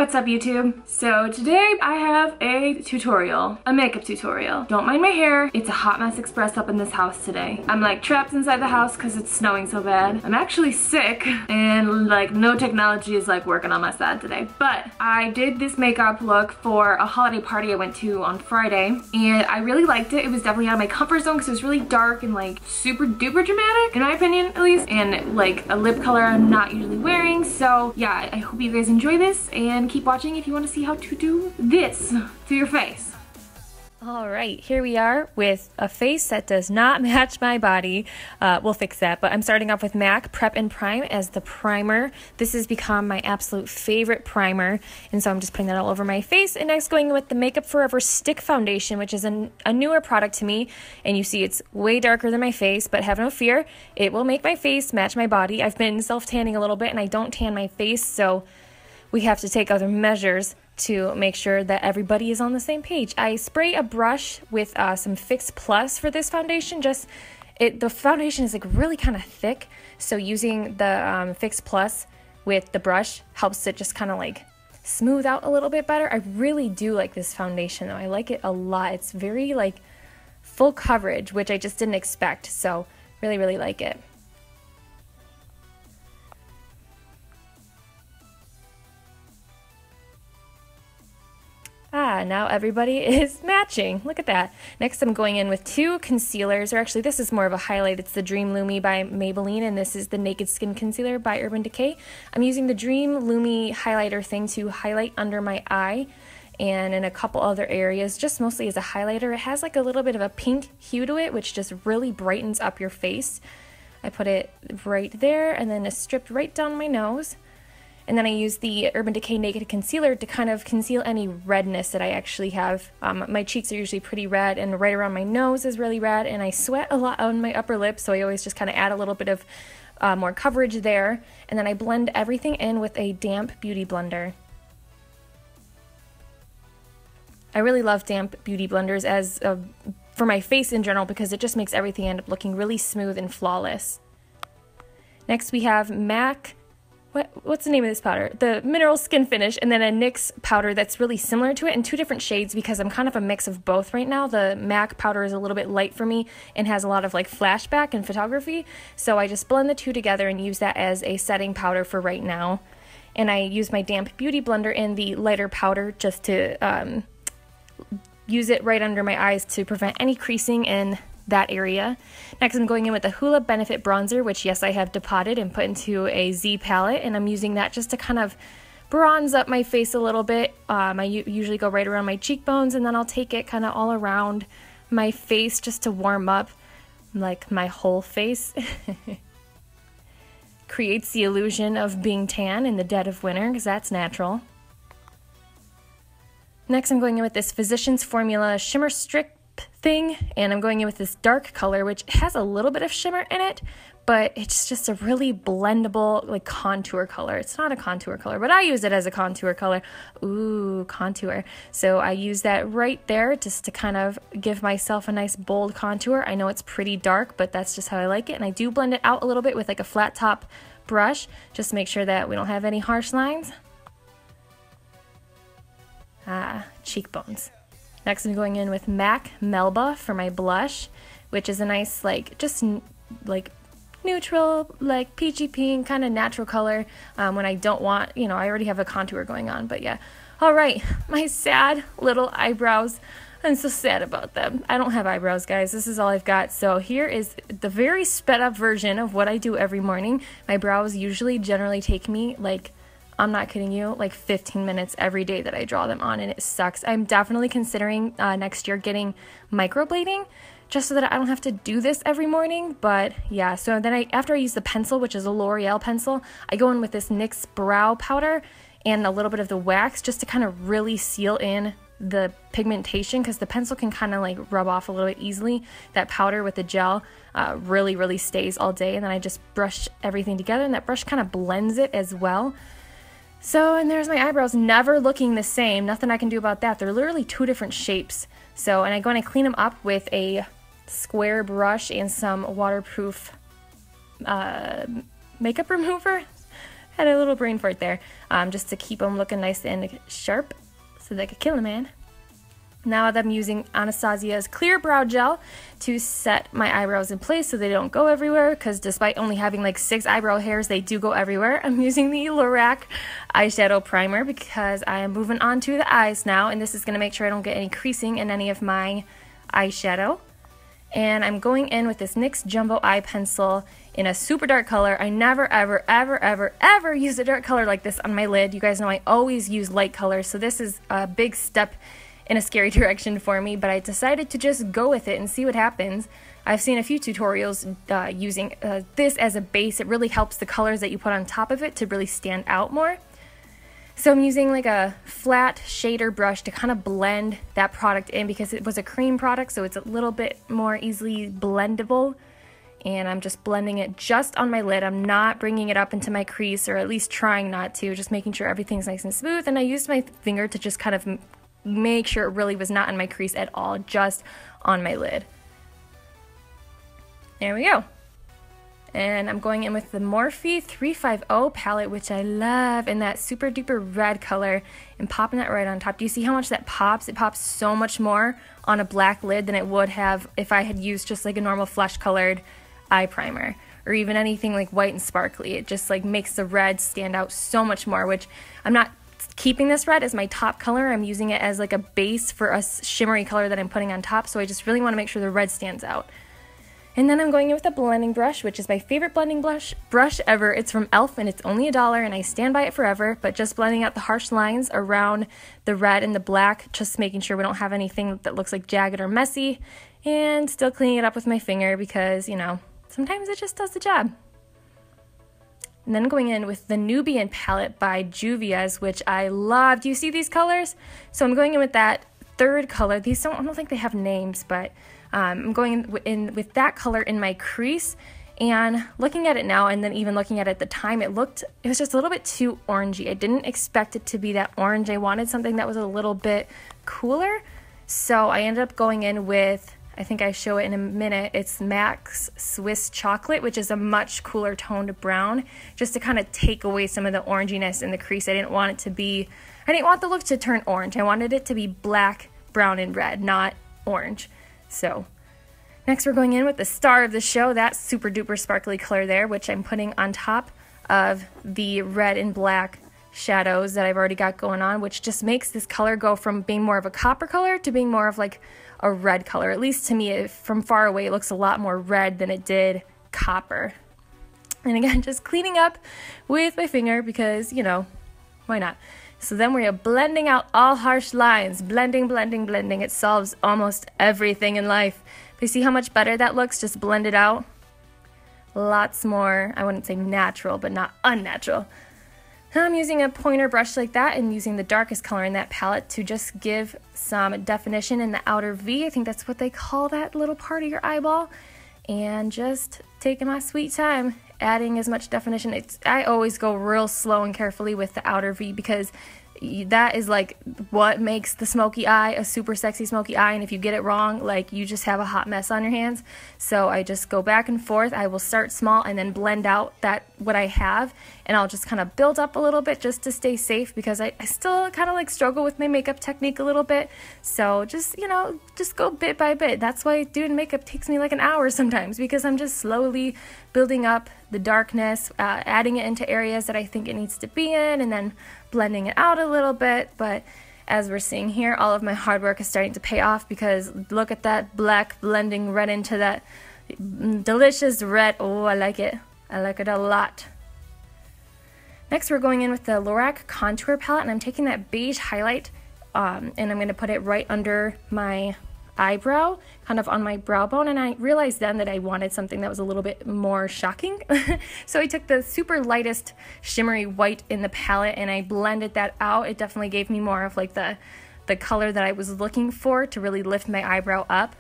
What's up YouTube? So today I have a tutorial, a makeup tutorial. Don't mind my hair, it's a hot mess express up in this house today. I'm like trapped inside the house because it's snowing so bad. I'm actually sick and like no technology is like working on my side today. But I did this makeup look for a holiday party I went to on Friday and I really liked it. It was definitely out of my comfort zone because it was really dark and like super duper dramatic in my opinion at least, and like a lip color I'm not usually wearing. So yeah, I hope you guys enjoy this and keep watching if you want to see how to do this to your face. Alright, here we are with a face that does not match my body. We'll fix that, but I'm starting off with MAC Prep and Prime as the primer. This has become my absolute favorite primer, and so I'm just putting that all over my face. And next going with the Makeup Forever Stick Foundation, which is a newer product to me, and you see it's way darker than my face, but have no fear, it will make my face match my body. I've been self-tanning a little bit, and I don't tan my face, so we have to take other measures to make sure that everybody is on the same page. I spray a brush with some Fix Plus for this foundation. The foundation is like really kind of thick, so using the Fix Plus with the brush helps it just kind of like smooth out a little bit better. I really do like this foundation though. I like it a lot. It's very like full coverage, which I just didn't expect, so really like it. Now everybody is matching. Look at that. Next I'm going in with two concealers, or actually this is more of a highlight. It's the Dream Lumi by Maybelline, and this is the Naked Skin Concealer by Urban Decay. I'm using the Dream Lumi highlighter thing to highlight under my eye and in a couple other areas, just mostly as a highlighter. It has like a little bit of a pink hue to it, which just really brightens up your face. I put it right there, and then it's stripped right down my nose. And then I use the Urban Decay Naked Concealer to kind of conceal any redness that I actually have. My cheeks are usually pretty red, and right around my nose is really red, and I sweat a lot on my upper lip, so I always just kind of add a little bit of more coverage there. And then I blend everything in with a damp beauty blender. I really love damp beauty blenders as for my face in general because it just makes everything end up looking really smooth and flawless. Next we have MAC. What's the name of this powder? The Mineral Skin Finish, and then a NYX powder that's really similar to it in two different shades because I'm kind of a mix of both right now. The MAC powder is a little bit light for me and has a lot of like flashback and photography, so I just blend the two together and use that as a setting powder for right now. And I use my damp beauty blender in the lighter powder just to use it right under my eyes to prevent any creasing in that area. Next I'm going in with the Hoola Benefit Bronzer, which yes I have depotted and put into a Z palette, and I'm using that just to kind of bronze up my face a little bit. I usually go right around my cheekbones, and then I'll take it kind of all around my face just to warm up like my whole face. Creates the illusion of being tan in the dead of winter because that's natural. Next I'm going in with this Physicians Formula Shimmer Strip thing, and I'm going in with this dark color which has a little bit of shimmer in it, but it's just a really blendable like contour color. It's not a contour color, but I use it as a contour color. Ooh, contour. So I use that right there just to kind of give myself a nice bold contour. I know it's pretty dark, but that's just how I like it, and I do blend it out a little bit with like a flat top brush just to make sure that we don't have any harsh lines. Cheekbones. Next I'm going in with MAC Melba for my blush, which is a nice like just like neutral like peachy pink kind of natural color when I don't want, you know, I already have a contour going on. But yeah, alright, my sad little eyebrows. I'm so sad about them. I don't have eyebrows, guys. This is all I've got. So here is the very sped up version of what I do every morning. My brows usually generally take me like, I'm not kidding you, like 15 minutes every day that I draw them on, and it sucks. I'm definitely considering next year getting microblading just so that I don't have to do this every morning. But yeah, so then after I use the pencil, which is a L'Oreal pencil, I go in with this NYX brow powder and a little bit of the wax just to kind of really seal in the pigmentation, because the pencil can kind of like rub off a little bit easily. That powder with the gel really stays all day, and then I just brush everything together, and that brush kind of blends it as well. So, and there's my eyebrows, never looking the same. Nothing I can do about that. They're literally two different shapes. So, and I go and I clean them up with a square brush and some waterproof makeup remover. Had a little brain fart there, just to keep them looking nice and sharp so they could kill a man. Now I'm using Anastasia's Clear Brow Gel to set my eyebrows in place so they don't go everywhere, because despite only having like 6 eyebrow hairs, they do go everywhere. I'm using the Lorac eyeshadow primer because I am moving on to the eyes now, and this is going to make sure I don't get any creasing in any of my eyeshadow. And I'm going in with this NYX Jumbo Eye Pencil in a super dark color. I never, ever, ever, ever, ever use a dark color like this on my lid. You guys know I always use light colors, so this is a big step in a scary direction for me, but I decided to just go with it and see what happens. I've seen a few tutorials using this as a base. It really helps the colors that you put on top of it to really stand out more. So I'm using like a flat shader brush to kind of blend that product in, because it was a cream product, so it's a little bit more easily blendable. And I'm just blending it just on my lid. I'm not bringing it up into my crease, or at least trying not to, just making sure everything's nice and smooth. And I used my finger to just kind of make sure it really was not in my crease at all, just on my lid. There we go. And I'm going in with the Morphe 350 palette, which I love, in that super duper red color, and popping that right on top. Do you see how much that pops? It pops so much more on a black lid than it would have if I had used just like a normal flesh colored eye primer, or even anything like white and sparkly. It just like makes the red stand out so much more, which I'm not keeping this red as my top color. I'm using it as like a base for a shimmery color that I'm putting on top, so I just really want to make sure the red stands out. And then I'm going in with a blending brush, which is my favorite blending brush ever. It's from e.l.f. and it's only $1 and I stand by it forever, but just blending out the harsh lines around the red and the black, just making sure we don't have anything that looks like jagged or messy, and still cleaning it up with my finger because, you know, sometimes it just does the job. And then going in with the Nubian palette by Juvia's, which I love. Do you see these colors? So I'm going in with that third color. These I don't think they have names, but I'm going in with that color in my crease, and looking at it now, and then even looking at it at the time, it was just a little bit too orangey. I didn't expect it to be that orange. I wanted something that was a little bit cooler, so I ended up going in with, I think I show it in a minute, it's MAC's Swiss Chocolate, which is a much cooler toned brown, just to kind of take away some of the oranginess in the crease. I didn't want the look to turn orange. I wanted it to be black, brown, and red, not orange. So next we're going in with the star of the show, that super duper sparkly color there, which I'm putting on top of the red and black shadows that I've already got going on, which just makes this color go from being more of a copper color to being more of like a red color. At least to me, from far away, it looks a lot more red than it did copper. And again, just cleaning up with my finger because, you know, why not? So then we are blending out all harsh lines. Blending, blending, blending. It solves almost everything in life. But you see how much better that looks? Just blended out. Lots more, I wouldn't say natural, but not unnatural. Now I'm using a pointer brush like that and using the darkest color in that palette to just give some definition in the outer V. I think that's what they call that little part of your eyeball. And just taking my sweet time, adding as much definition. I always go real slow and carefully with the outer V because that is like what makes the smoky eye a super sexy smoky eye, and if you get it wrong, like, you just have a hot mess on your hands. So I just go back and forth. I will start small and then blend out what I have, and I'll just kind of build up a little bit just to stay safe because I still kind of like struggle with my makeup technique a little bit. So just, you know, just go bit by bit. That's why doing makeup takes me like an hour sometimes, because I'm just slowly building up the darkness, adding it into areas that I think it needs to be in, and then blending it out a little bit. But as we're seeing here, all of my hard work is starting to pay off because look at that black blending right into that delicious red. Oh, I like it. I like it a lot. Next, we're going in with the Lorac contour palette, and I'm taking that beige highlight and I'm going to put it right under my eyebrow, kind of on my brow bone, and I realized then that I wanted something that was a little bit more shocking. So I took the super lightest shimmery white in the palette and I blended that out. It definitely gave me more of like the color that I was looking for to really lift my eyebrow up.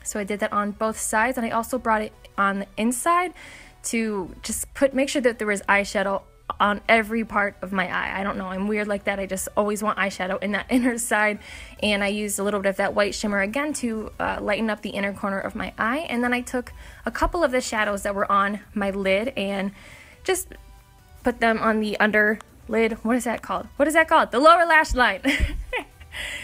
So I did that on both sides, and I also brought it on the inside to just make sure that there was eyeshadow on every part of my eye. I don't know, I'm weird like that. I just always want eyeshadow in that inner side, and I used a little bit of that white shimmer again to lighten up the inner corner of my eye. And then I took a couple of the shadows that were on my lid and just put them on the underlid. What is that called? What is that called? The lower lash line.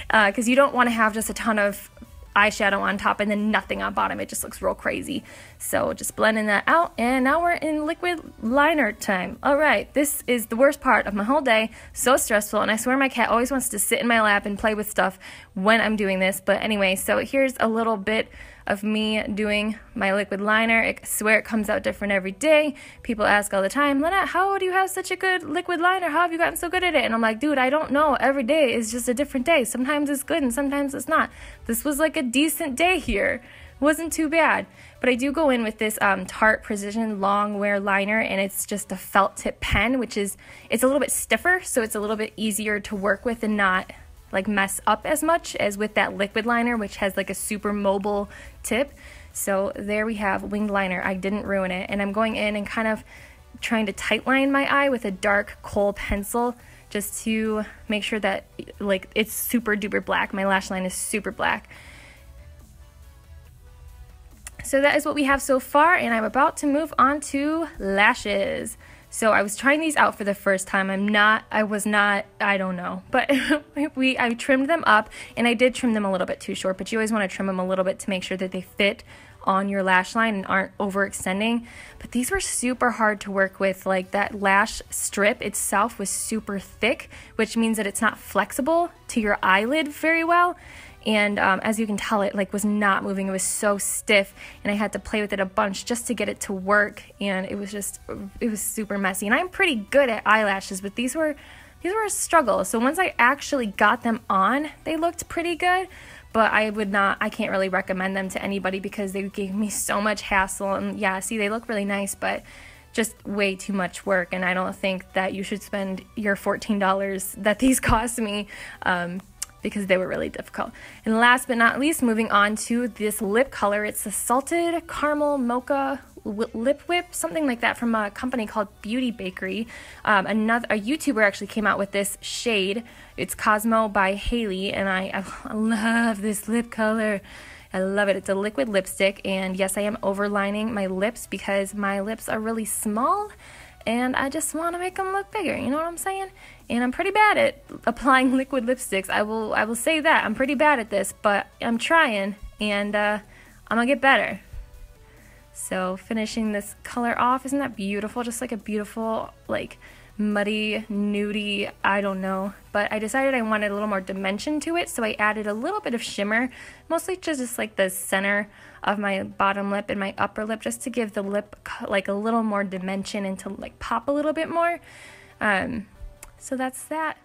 Because you don't want to have just a ton of eyeshadow on top and then nothing on bottom. It just looks real crazy. So just blending that out, and now we're in liquid liner time. All right, this is the worst part of my whole day. So stressful, and I swear my cat always wants to sit in my lap and play with stuff when I'm doing this. But anyway, so here's a little bit of me doing my liquid liner. I swear it comes out different every day. People ask all the time, Lynette, how do you have such a good liquid liner? How have you gotten so good at it? And I'm like, dude, I don't know. Every day is just a different day. Sometimes it's good and sometimes it's not. This was like a decent day here. It wasn't too bad. But I do go in with this Tarte Precision Longwear liner, and it's just a felt tip pen, which is, it's a little bit stiffer, so it's a little bit easier to work with and not like mess up as much as with that liquid liner, which has like a super mobile tip. So there we have winged liner. I didn't ruin it, and I'm going in and kind of trying to tight line my eye with a dark kohl pencil just to make sure that like it's super duper black. My lash line is super black. So that is what we have so far, and I'm about to move on to lashes. So I was trying these out for the first time. I don't know. But I trimmed them up, and I did trim them a little bit too short, but you always want to trim them a little bit to make sure that they fit on your lash line and aren't overextending. But these were super hard to work with. Like that lash strip itself was super thick, which means that it's not flexible to your eyelid very well. And as you can tell, it like was not moving. It was so stiff, and I had to play with it a bunch just to get it to work, and it was super messy. And I'm pretty good at eyelashes, but these were a struggle. So once I actually got them on, they looked pretty good, but I can't really recommend them to anybody because they gave me so much hassle. And yeah, see, they look really nice, but just way too much work, and I don't think that you should spend your $14 that these cost me because they were really difficult. And last but not least, moving on to this lip color. It's a Salted Caramel Mocha Lip Whip, something like that, from a company called Bakerie. A YouTuber actually came out with this shade. It's Cosmo by Haley, and I love this lip color. I love it. It's a liquid lipstick, and yes, I am overlining my lips because my lips are really small, and I just want to make them look bigger, you know what I'm saying? And I'm pretty bad at applying liquid lipsticks. I will say that. I'm pretty bad at this, but I'm trying, and I'm gonna get better. So finishing this color off, isn't that beautiful? Just like a beautiful, like, muddy, nudie, I don't know. But I decided I wanted a little more dimension to it, so I added a little bit of shimmer, mostly just like the center of my bottom lip and my upper lip, just to give the lip like a little more dimension and to like pop a little bit more. So that's that.